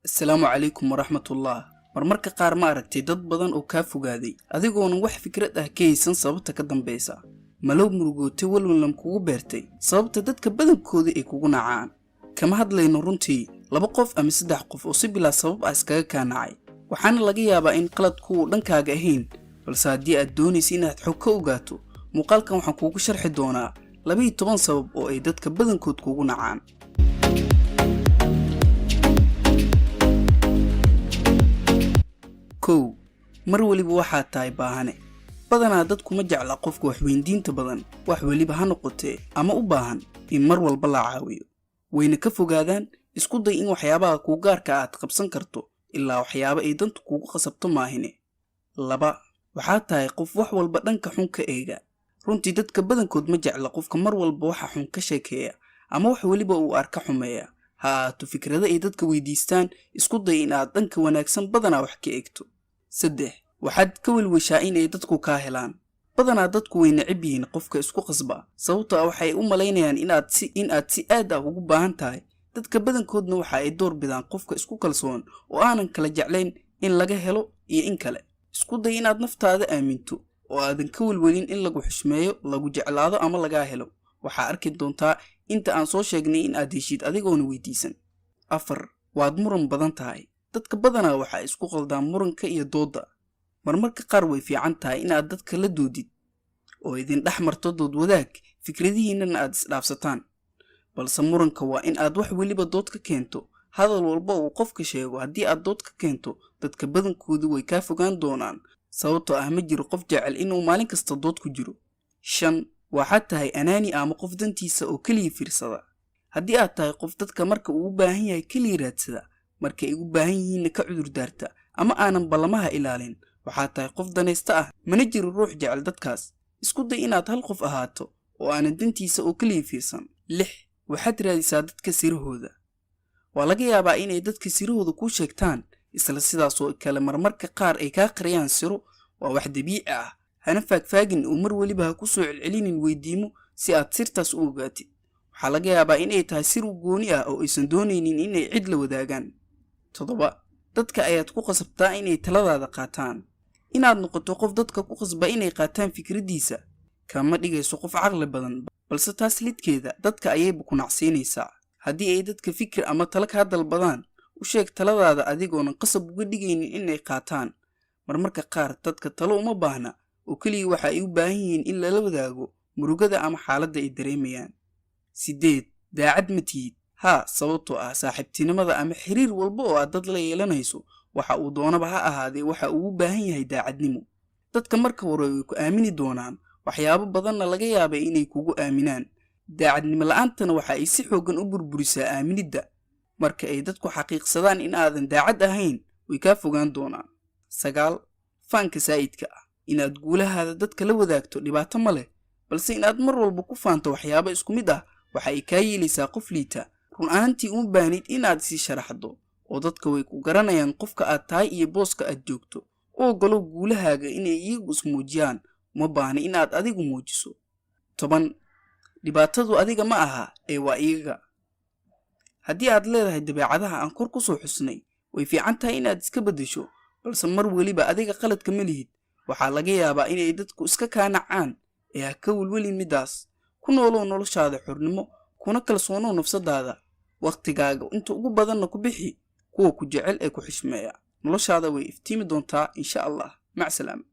Assalaamu calaykum waraxmatullah. Marmarka qaar ma aragtay dad badan oo ka fogaaday adigoona wax fikrad ah ka haysan sababta ka dambaysa. Malow murugootay walwalna kugu beertay sababta dadka badankooda ay kugu nacaan. Kama hadlayno runtii laba qof ama saddex qof oo si bilaa sabab ah iskaga kaanacay. Waxaana laga yaabaa in qaladku dhankaaga ahayn, balse haddii aad doonaysid inaad xog ka ogaato, muuqaalkan waxaan kuugu sharxi doonaa 12 sabab oo ay dadka badankood kugu nacaan. kow mar waliba waxaa tahay baahane. Badanaa dadku ma jecla qofka wax weydiinta badan, wax waliba ha noqotee ama u baahan in mar walba la caawiyo. Wayna ka fogaadaan isku day in waxyaabaha ku gaarka aad qabsan karto ilaa waxyaabo ay dantu kugu qasabto maahine. laba waxaa tahay qof wax walba dhanka xun ka eega. Runtii dadka badankood ma jecla qofka mar walba waxa xun ka sheekeeya ama wax waliba uu arka xumeeya. Haato fikrada ay dadka weydiistaan, isku day in aad dhanka wanaagsan badanaa wax ka eegto. 3 waxaad ka walwashaa in ay dadku ka helaan. Badanaa dadku way neceb yihiin qofka isku qasba, sababtoo ah waxay u maleynayaan in aad si aad ah ugu baahan tahay. Dadka badankoodna waxa ay door bidaan qofka isku kalsoon oo aanan kala jeclayn in laga helo iyo in kale. Isku day inaad naftaada aaminto oo aadan ka walwalin in lagu xushmeeyo, lagu jeclaado ama laga helo. Waxaa arki doontaa inta aan soo sheegnay in aad heshid adigoona weydiisan. 4 waad muran badan tahay. Dadka badanaa waxa isku qaldaan muranka iyo dooda. Marmarka qaar way fiican tahay in aad dadka la doodid oo idin dhaxmarto dood wadaag, fikradihiinana aad isdhaafsataan. Balse muranka waa in aad wax waliba dood ka keento. Hadal walba uu qofka sheego haddii aad dood ka keento, dadka badankoodu way ka fogaan doonaan, sababtoo ah ma jiro qof jecel inuu maalin kasta dood ku jiro. 5 waxaad tahay anaani ama qof dantiisa oo kaliya fiirsada. Haddii aad tahay qof dadka marka uu u baahan yahay kaliya raadsada, marka ay u baahan yihiin ka cudur daarta ama aanan ballamaha ilaalin, waxaad tahay qof danaysta ah, mana jiro ruux jecel dadkaas. Isku day inaad hal qof ahaato oo aanan dantiisa oo kaliya fiirsan. 6 waxaad raadisaa dadka sirahooda. Waa laga yaabaa inay dadka sirahooda ku sheegtaan, isla sidaas oo kale marmarka qaar ay ka qariyaan siro. Waa wax dabiici ah. Hana faagfaagin oo mar waliba ha ku soo celcelinin weydiimo si aad sirtaas u ogaatid. Waxaa laga yaabaa inay tahay sir gooni ah oo aysan doonaynin inay cid la wadaagaan. 7 dadka ayaad ku qasabtaa inay taladaada qaataan. Inaad noqoto qof dadka ku qasba inay qaataan fikradiisa kama dhigayso qof caqli badan, balse taas lidkeeda dadka ayayba ku nacsiinaysaa. Haddii ay dadka fikir ama talo ka dalbadaan, u sheeg taladaada adigoona qasab uga dhigaynin inay qaataan. Marmarka qaar dadka talo uma baahna oo kaliya waxa ay u baahan yihiin in lala wadaago murugada ama xaaladda ay dareemayaan. 8 daacad ma tihid. Sababtoo ah saaxiibtinimada ama xiriir walba oo aad dad la yeelanayso, waxa uu doonaba ha ahaadee waxa uu u baahan yahay daacadnimo. Dadka marka hore way ku aamini doonaan, waxyaabo badanna laga yaabay inay kugu aaminaan. Daacadnimo la'aantana waxa ay si xoogan u burburisaa aaminida. Marka ay dadku xaqiiqsadaan in aadan daacad ahayn, way ka fogaan doonaan. 9 faanka saa'idka ah. Inaad guulahaada dadka la wadaagto dhibaato ma leh, balse inaad mar walba ku faanto waxyaabo isku mid ah waxa ay ka yeelaysaa qof liita. Run ahaantii uma baahnid inaad si sharaxdo oo dadka way ku garanayaan qofka aad tahay iyo booska aad joogto. Oo galo guulahaaga inay iyagu ismuujiyaan, uma baahna inaad adigu muujiso. 10 dhibaatadu adiga ma aha ee waa iyaga. Haddii aad leedahay dabeecadaha aan kor ku soo xusnay, way fiican tahay inaad iska bedesho, balse mar waliba adiga qaladka ma lihid. Waxaa laga yaabaa inay dadku iska kaanacaan ee ha ka walwalin midaas. Ku noolow noloshaada xornimo, kuna kalsoonow nafsadaada. Waqtigaaga inta ugu badanna ku bixi kuwa ku jecel ee ku xishmeeya. Noloshaada way iftiimi doontaa insha Allah. Mac salaam.